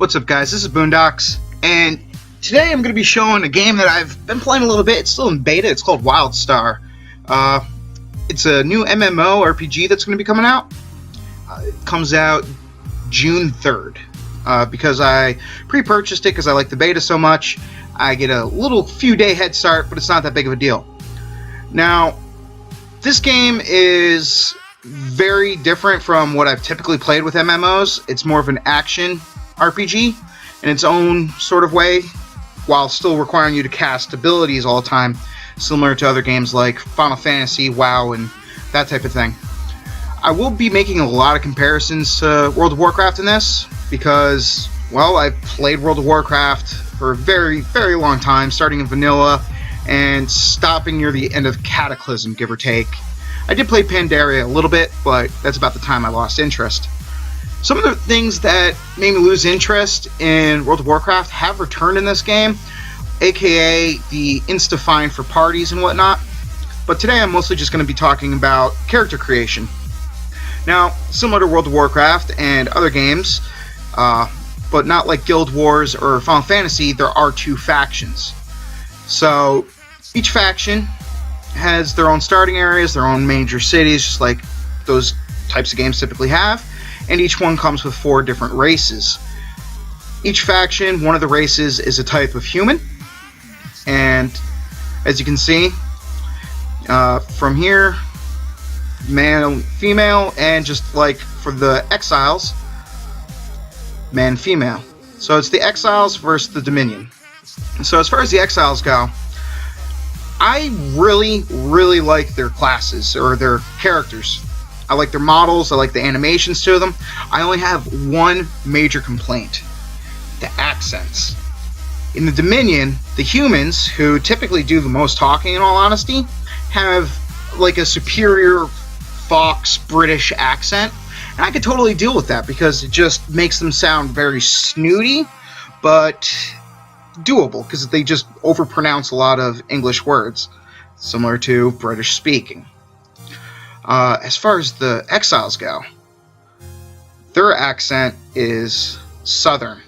What's up, guys? This is Boondocks, and today I'm going to be showing a game that I've been playing a little bit. It's still in beta. It's called Wildstar. It's a new MMORPG that's going to be coming out. It comes out June 3rd. Because I pre-purchased it because I like the beta so much, I get a little few day head start, but it's not that big of a deal. Now, this game is very different from what I've typically played with MMOs. It's more of an action RPG in its own sort of way, while still requiring you to cast abilities all the time, similar to other games like Final Fantasy, WoW, and that type of thing. I will be making a lot of comparisons to World of Warcraft in this, because, well, I've played World of Warcraft for a very, very long time, starting in vanilla and stopping near the end of Cataclysm, give or take. I did play Pandaria a little bit, but that's about the time I lost interest. Some of the things that made me lose interest in World of Warcraft have returned in this game, aka the insta-find for parties and whatnot. But today I'm mostly just going to be talking about character creation. Now, similar to World of Warcraft and other games, but not like Guild Wars or Final Fantasy, there are two factions. So each faction has their own starting areas, their own major cities, just like those types of games typically have, and each one comes with 4 different races. Each faction, one of the races is a type of human, and as you can see from here, male, female, and just like for the exiles, man, female. So it's the exiles versus the Dominion. So as far as the exiles go, I really like their classes, or their characters. I like their models, I like the animations to them. I only have one major complaint: the accents. In the Dominion, the humans, who typically do the most talking in all honesty, have like a superior Fox British accent. And I could totally deal with that because it just makes them sound very snooty, but doable because they just overpronounce a lot of English words, similar to British speaking. As far as the exiles go, their accent is Southern.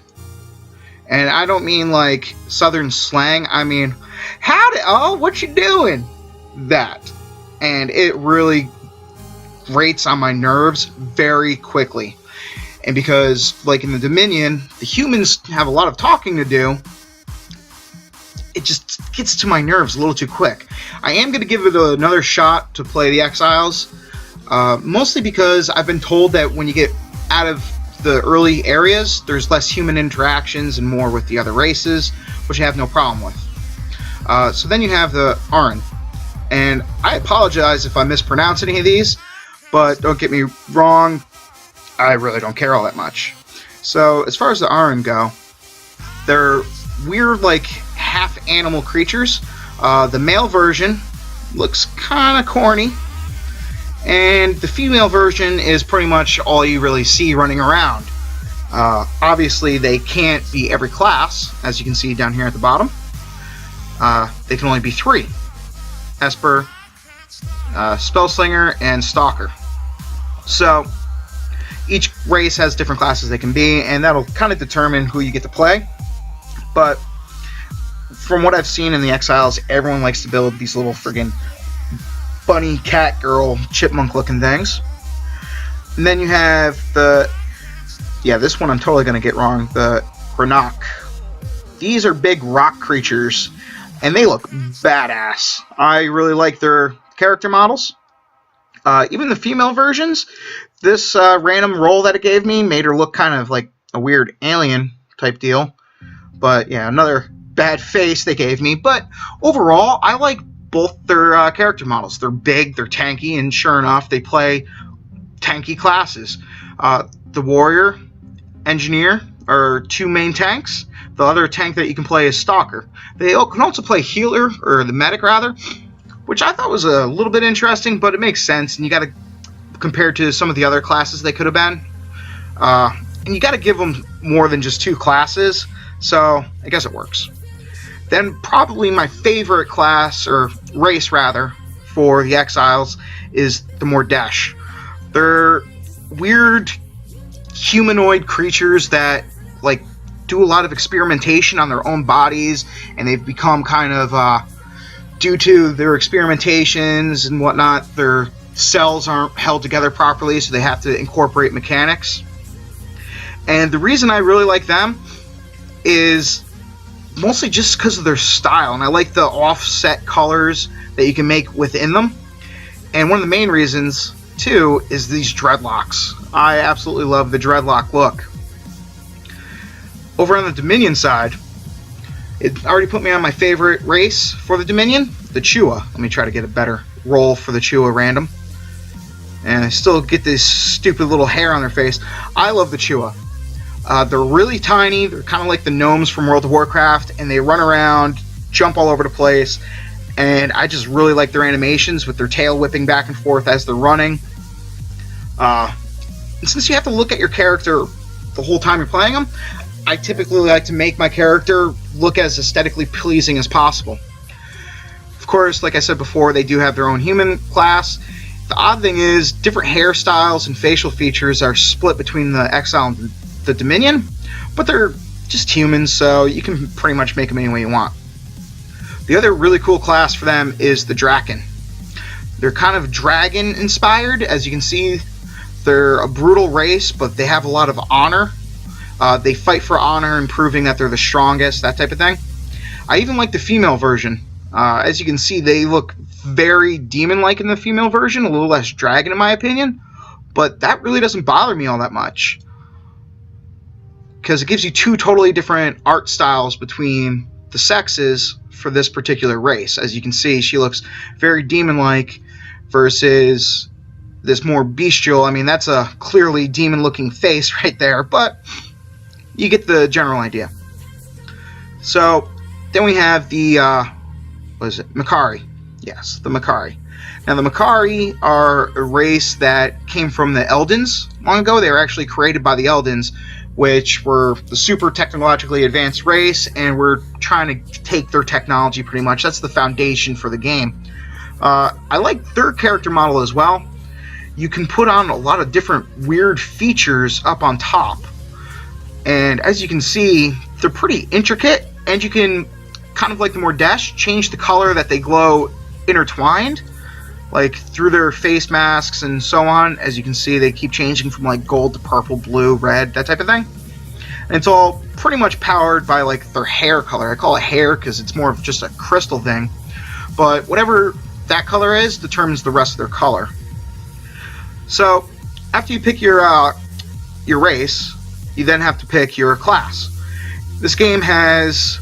And I don't mean like Southern slang, I mean, howdy, oh, what you doing? That. And it really grates on my nerves very quickly. And because, like in the Dominion, the humans have a lot of talking to do, it just gets to my nerves a little too quick. I am going to give it another shot to play the exiles, mostly because I've been told that when you get out of the early areas, there's less human interactions and more with the other races, which I have no problem with. So then you have the Aran. And I apologize if I mispronounce any of these, but don't get me wrong, I really don't care all that much. So as far as the Aran go, they're weird, like half animal creatures. The male version looks kind of corny, and the female version is pretty much all you really see running around. Obviously they can't be every class, as you can see down here at the bottom. They can only be 3: Esper, Spellslinger, and Stalker. So each race has different classes they can be, and that'll kind of determine who you get to play. But from what I've seen in the Exiles, everyone likes to build these little friggin' bunny, cat, girl, chipmunk looking things. And then you have the, this one I'm totally going to get wrong, the Granok. These are big rock creatures, and they look badass. I really like their character models. Even the female versions, this random roll that it gave me made her look kind of like a weird alien type deal. But yeah, another bad face they gave me. But overall, I like both their character models. They're big, they're tanky, and sure enough, they play tanky classes. The warrior, engineer are 2 main tanks. The other tank that you can play is Stalker. They can also play healer, or the medic rather, which I thought was a little bit interesting, but it makes sense, and you got to compare to some of the other classes they could have been. And you got to give them more than just 2 classes, so I guess it works. Then probably my favorite class, or race rather, for the Exiles is the Mordesh. They're weird humanoid creatures that like do a lot of experimentation on their own bodies, and they've become kind of, due to their experimentations and whatnot, their cells aren't held together properly, so they have to incorporate mechanics. And the reason I really like them is mostly just because of their style, and I like the offset colors that you can make within them. And one of the main reasons, too, is these dreadlocks. I absolutely love the dreadlock look. Over on the Dominion side, it already put me on my favorite race for the Dominion, the Chua. Let me try to get a better roll for the Chua random. And I still get this stupid little hair on their face. I love the Chua. They're really tiny. They're kind of like the gnomes from World of Warcraft, and they run around, jump all over the place. And I just really like their animations with their tail whipping back and forth as they're running. And since you have to look at your character the whole time you're playing them, I typically like to make my character look as aesthetically pleasing as possible. Of course, like I said before, they do have their own human class. The odd thing is, different hairstyles and facial features are split between the Exile and the Dominion, but they're just humans, so you can pretty much make them any way you want. The other really cool class for them is the Draken. They're kind of dragon inspired. As you can see, they're a brutal race, but they have a lot of honor. They fight for honor and proving that they're the strongest, that type of thing. I even like the female version. As you can see, they look very demon-like in the female version, a little less dragon in my opinion, but that really doesn't bother me all that much, because it gives you two totally different art styles between the sexes for this particular race. As you can see, she looks very demon-like versus this more bestial. I mean, that's a clearly demon-looking face right there, but you get the general idea. So then we have the what is it? Makari. Yes, the Makari. Now the Makari are a race that came from the Eldens long ago. They were actually created by the Eldens, which were the super technologically advanced race, and we're trying to take their technology pretty much. That's the foundation for the game. I like their character model as well. You can put on a lot of different weird features up on top. And as you can see, they're pretty intricate, and you can, kind of like the Mordesh, change the color that they glow intertwined, like through their face masks and so on. As you can see, they keep changing from like gold to purple, blue, red, that type of thing. And it's all pretty much powered by like their hair color. I call it hair because it's more of just a crystal thing, but whatever that color is determines the rest of their color. So after you pick your race, you then have to pick your class. This game has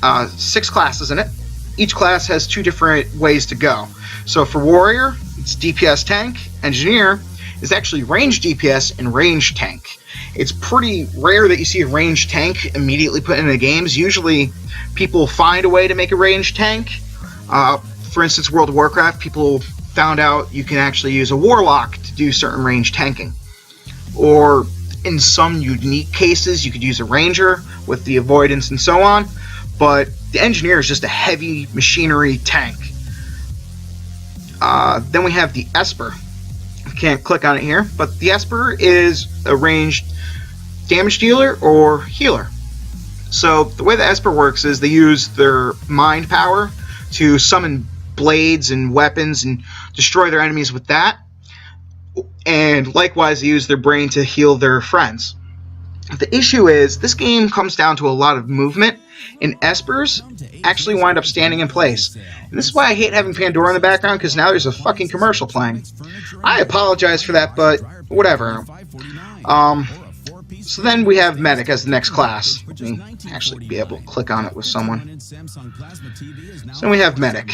6 classes in it. Each class has 2 different ways to go. So for Warrior, it's DPS Tank. Engineer is actually range DPS and range tank. It's pretty rare that you see a range tank immediately put into games. Usually people find a way to make a range tank. For instance, World of Warcraft, people found out you can actually use a Warlock to do certain range tanking. Or in some unique cases, you could use a Ranger with the avoidance and so on. But the Engineer is just a heavy machinery tank. Then we have the Esper. I can't click on it here, but the Esper is a ranged damage dealer or healer. So the way the Esper works is they use their mind power to summon blades and weapons and destroy their enemies with that. And likewise, they use their brain to heal their friends. The issue is, this game comes down to a lot of movement, and Espers actually wind up standing in place. And this is why I hate having Pandora in the background, because now there's a fucking commercial playing. I apologize for that, but whatever. So then we have Medic as the next class. Let me actually be able to click on it with someone. So we have Medic.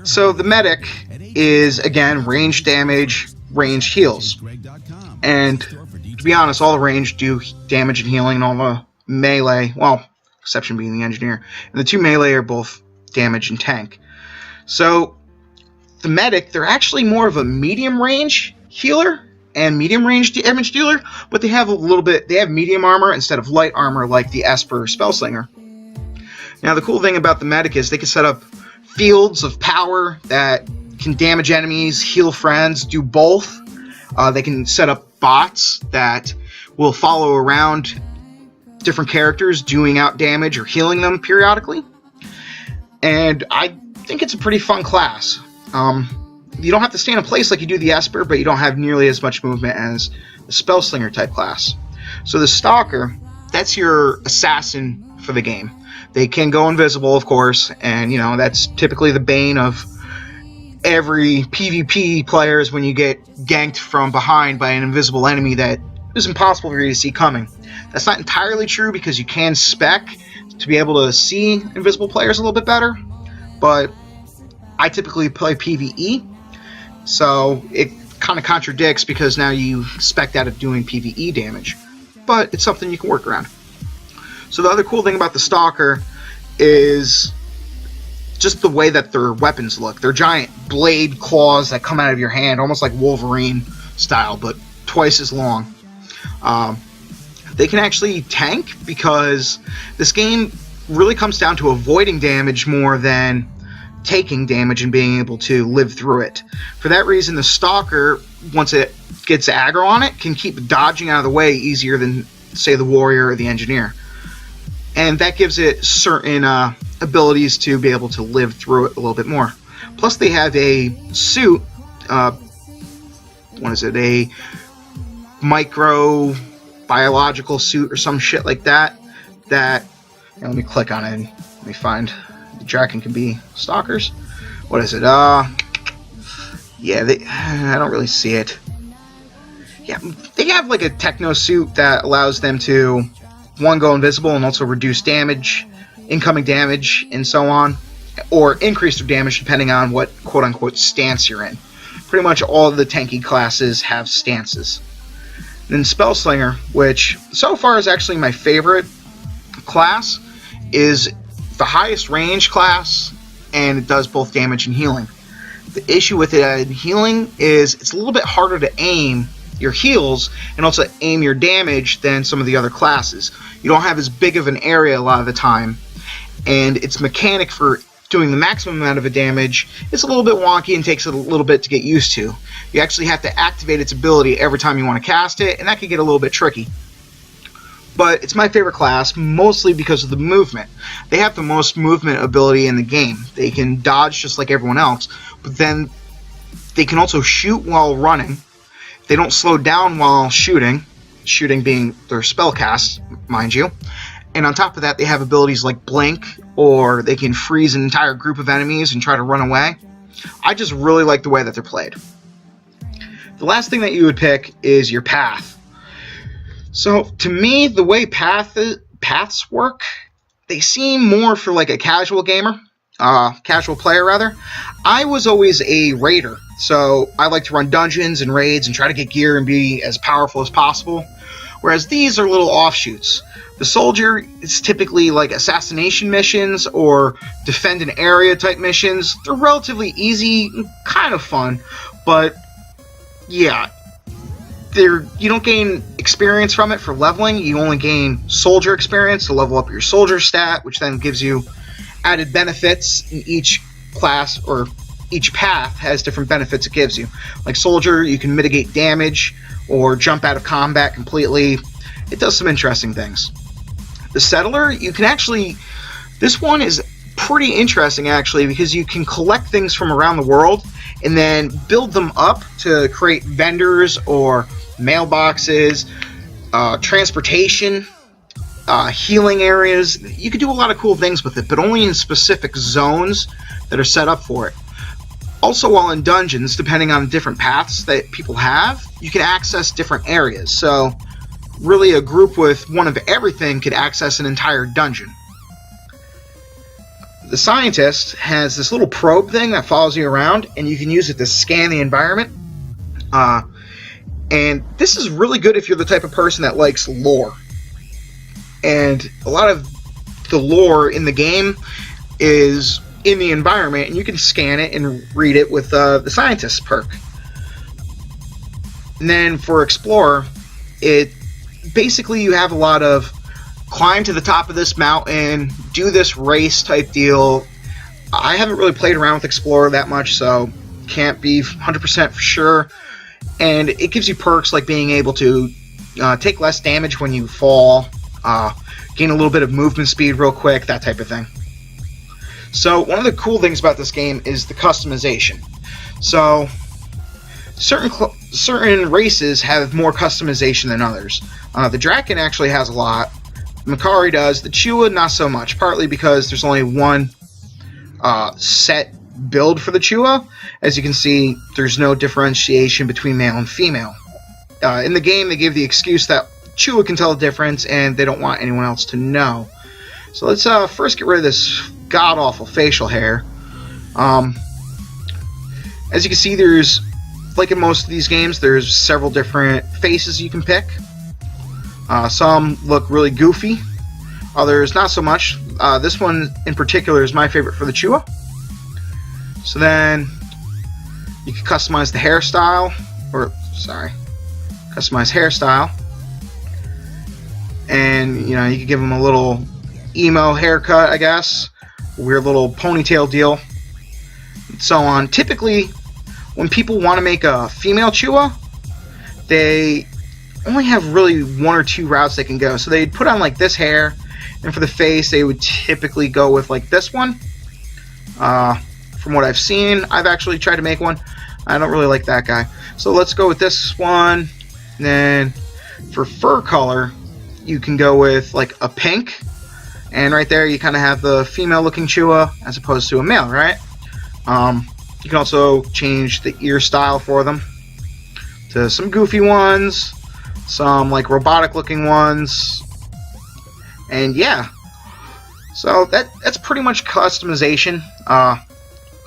So the Medic is, again, range damage, range heals. And to be honest, all the range do damage and healing, and all the melee, well, exception being the Engineer, and the 2 melee are both damage and tank. So the Medic, they're actually more of a medium range healer and medium range damage dealer, but they have medium armor instead of light armor like the Esper Spellslinger. Now the cool thing about the Medic is they can set up fields of power that can damage enemies, heal friends, do both. They can set up bots that will follow around different characters doing out damage or healing them periodically. And I think it's a pretty fun class. You don't have to stay in a place like you do the Esper, but you don't have nearly as much movement as the Spellslinger type class. So the Stalker, that's your assassin for the game. They can go invisible, of course, and you know that's typically the bane of every PvP players when you get ganked from behind by an invisible enemy that is impossible for you to see coming. That's not entirely true because you can spec to be able to see invisible players a little bit better, but I typically play PvE, so it kind of contradicts because now you spec out of doing PvE damage, but it's something you can work around. So the other cool thing about the Stalker is just the way that their weapons look. They're giant blade claws that come out of your hand, almost like Wolverine style, but twice as long. They can actually tank because this game really comes down to avoiding damage more than taking damage and being able to live through it. For that reason, the Stalker, once it gets aggro on it, can keep dodging out of the way easier than, say, the Warrior or the Engineer. And that gives it certain abilities to be able to live through it a little bit more. Plus, they have a suit, what is it, a micro-biological suit or some shit like that, let me click on it and let me find, the Draken can be Stalkers. What is it? Yeah, I don't really see it. Yeah, they have like a techno suit that allows them to, one, go invisible and also reduce damage, incoming damage, and so on, or increase their damage depending on what quote-unquote stance you're in. Pretty much all of the tanky classes have stances. Then Spellslinger, which so far is actually my favorite class, is the highest range class, and it does both damage and healing. The issue with it in healing is it's a little bit harder to aim your heals and also aim your damage than some of the other classes. You don't have as big of an area a lot of the time, and its mechanic for doing the maximum amount of a damage is a little bit wonky and takes a little bit to get used to. You actually have to activate its ability every time you want to cast it, and that can get a little bit tricky. But it's my favorite class, mostly because of the movement. They have the most movement ability in the game. They can dodge just like everyone else, but then they can also shoot while running. They don't slow down while shooting being their spell cast, mind you. And on top of that, they have abilities like Blink, or they can freeze an entire group of enemies and try to run away. I just really like the way that they're played. The last thing that you would pick is your path. So, to me, the way paths work, they seem more for like a casual gamer, casual player rather. I was always a raider, so I like to run dungeons and raids and try to get gear and be as powerful as possible, whereas these are little offshoots. The soldier is typically like assassination missions or defend an area type missions. They're relatively easy, kind of fun, but yeah, you don't gain experience from it for leveling. You only gain soldier experience to level up your soldier stat, which then gives you added benefits in each class, or each path has different benefits it gives you. Like soldier, you can mitigate damage or jump out of combat completely. It does some interesting things. The settler, you can actually, this one is pretty interesting actually, because you can collect things from around the world and then build them up to create vendors or mailboxes, transportation, healing areas. You can do a lot of cool things with it, but only in specific zones that are set up for it. Also, while in dungeons, depending on different paths that people have, you can access different areas. So, really, a group with one of everything could access an entire dungeon. The scientist has this little probe thing that follows you around, and you can use it to scan the environment. And this is really good if you're the type of person that likes lore. And a lot of the lore in the game is in the environment, and you can scan it and read it with the scientist perk. And then for Explorer, basically you have a lot of climb to the top of this mountain, do this race type deal. I haven't really played around with Explorer that much, so can't be 100% for sure. And it gives you perks like being able to take less damage when you fall, gain a little bit of movement speed real quick, that type of thing. So one of the cool things about this game is the customization. So certain races have more customization than others. The Draken actually has a lot. Makari does. The Chua, not so much. Partly because there's only one set build for the Chua. As you can see, there's no differentiation between male and female. In the game, they give the excuse that Chua can tell the difference, and they don't want anyone else to know. So let's first get rid of this god-awful facial hair. As you can see, there's, like in most of these games, there's several different faces you can pick. Some look really goofy, others not so much. This one in particular is my favorite for the Chua. So then you can customize the hairstyle, customize hairstyle, and you can give them a little emo haircut, I guess, weird little ponytail deal, and so on. Typically, when people want to make a female Chua, they only have really one or two routes they can go. So they'd put on like this hair, and for the face, they would typically go with like this one. From what I've seen, I've actually tried to make one. I don't really like that guy. So let's go with this one. And then for fur color, you can go with like a pink. And right there, you kind of have the female-looking Chua as opposed to a male, right? You can also change the ear style for them to some goofy ones, some like robotic-looking ones, and yeah. So that's pretty much customization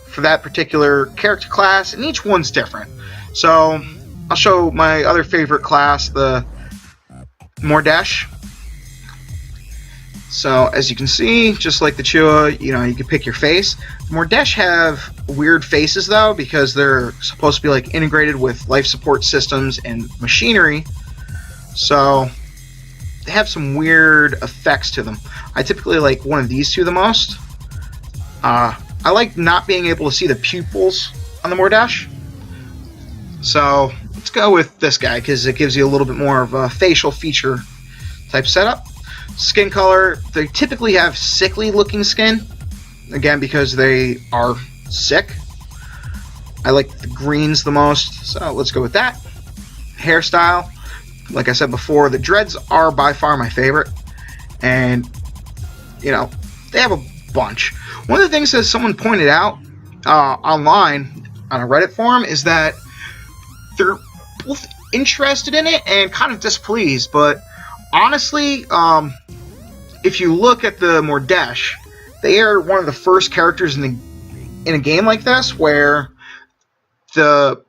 for that particular character class, and each one's different. So I'll show my other favorite class, the Mordesh. So as you can see, just like the Chua, you can pick your face. Mordesh have weird faces though, because they're supposed to be like integrated with life support systems and machinery. So they have some weird effects to them. I typically like one of these two the most. I like not being able to see the pupils on the Mordesh. So let's go with this guy because it gives you a little bit more of a facial feature type setup. Skin color, they typically have sickly looking skin, again because they are sick. I like the greens the most, so let's go with that. Hairstyle, like I said before, the dreads are by far my favorite, and they have a bunch. One of the things that someone pointed out online on a Reddit forum is that they're both interested in it and kind of displeased, but honestly, if you look at the Mordesh, they are one of the first characters in a game like this where the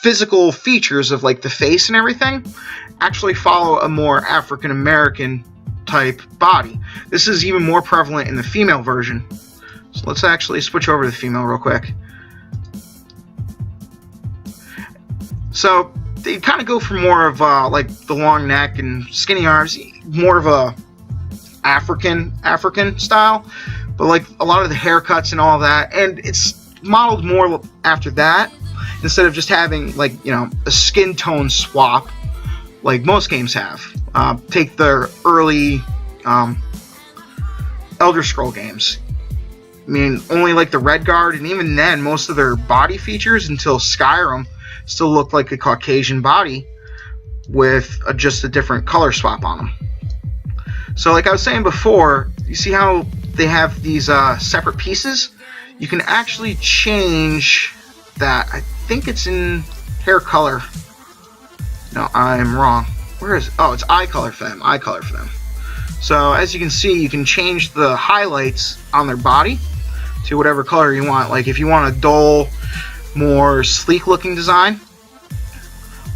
physical features of like the face and everything actually follow a more African American type body. This is even more prevalent in the female version. So let's actually switch over to the female real quick. So they kind of go for more of like the long neck and skinny arms, more of a African style, but like a lot of the haircuts and all that, and it's modeled more after that instead of just having like a skin tone swap like most games have. Take the early Elder Scroll games. I mean, only like the Red Guard, and even then most of their body features until Skyrim still looked like a Caucasian body with just a different color swap on them. So like I was saying before, you see how they have these separate pieces? You can actually change that. I think it's in hair color. No, I'm wrong. Where is it? Oh, it's eye color for them. Eye color for them. So as you can see, you can change the highlights on their body to whatever color you want. Like if you want a dull, more sleek looking design,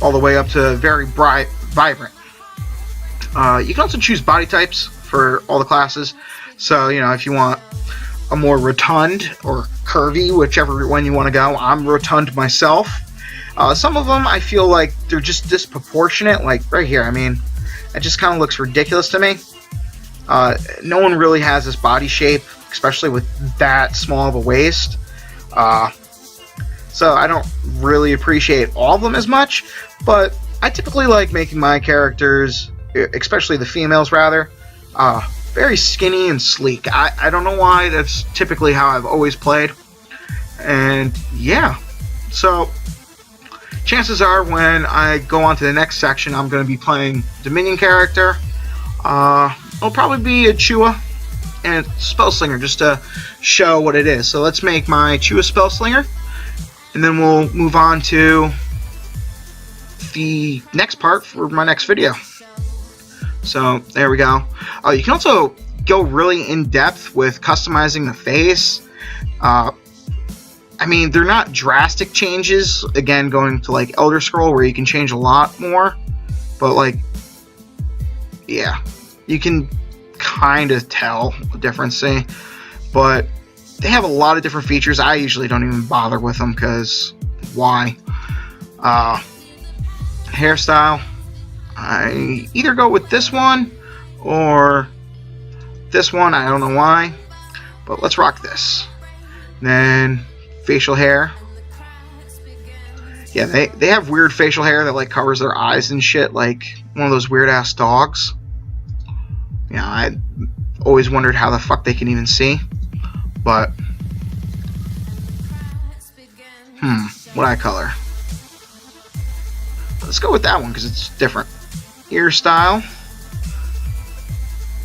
all the way up to very bright, vibrant. You can also choose body types for all the classes. So if you want a more rotund or curvy, whichever one you want to go. I'm rotund myself. Some of them I feel like they're just disproportionate, like right here. I mean, it just kind of looks ridiculous to me. No one really has this body shape, especially with that small of a waist. So I don't really appreciate all of them as much, but I typically like making my characters especially the females rather. Very skinny and sleek. I don't know why, that's typically how I've always played. And yeah, so chances are when I go on to the next section, I'm going to be playing Dominion character. It'll probably be a Chua and Spellslinger just to show what it is. So let's make my Chua Spellslinger, and then we'll move on to the next part for my next video. So there we go. You can also go really in depth with customizing the face. I mean, they're not drastic changes, again, going to like Elder Scroll where you can change a lot more, but like, yeah, you can kind of tell the difference, see? But they have a lot of different features. I usually don't even bother with them because why? Hairstyle, I either go with this one or this one, I don't know why, but let's rock this. Then facial hair. Yeah, they have weird facial hair that like covers their eyes and shit, like one of those weird ass dogs. Yeah, I always wondered how the fuck they can even see. But what eye color? Let's go with that one because it's different. Ear style.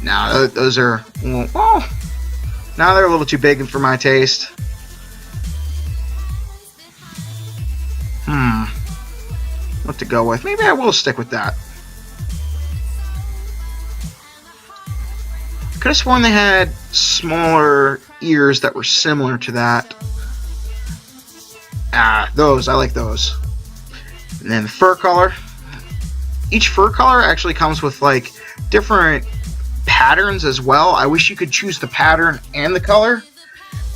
Now those are, well, now they're a little too big for my taste. What to go with? Maybe I will stick with that. Could have sworn they had smaller ears that were similar to that. Those, I like those. And then the fur color. Each fur color actually comes with like different patterns as well. I wish you could choose the pattern and the color.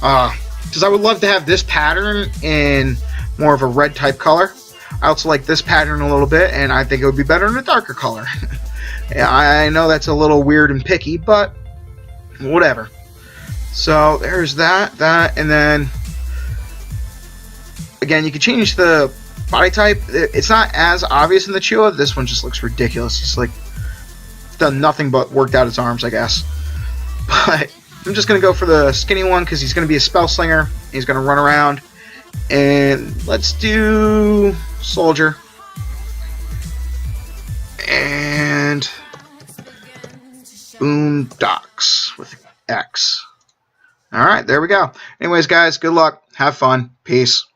Because I would love to have this pattern in more of a red type color. I also like this pattern a little bit, and I think it would be better in a darker color. I know that's a little weird and picky, but whatever. So there's that, and then again, you can change the body type. It's not as obvious in the Chua. This one just looks ridiculous. It's like done nothing but worked out his arms, I guess. But I'm just gonna go for the skinny one because he's gonna be a spell slinger. He's gonna run around, and let's do soldier and boondocks with X. Alright, there we go. Anyways, guys, good luck. Have fun. Peace.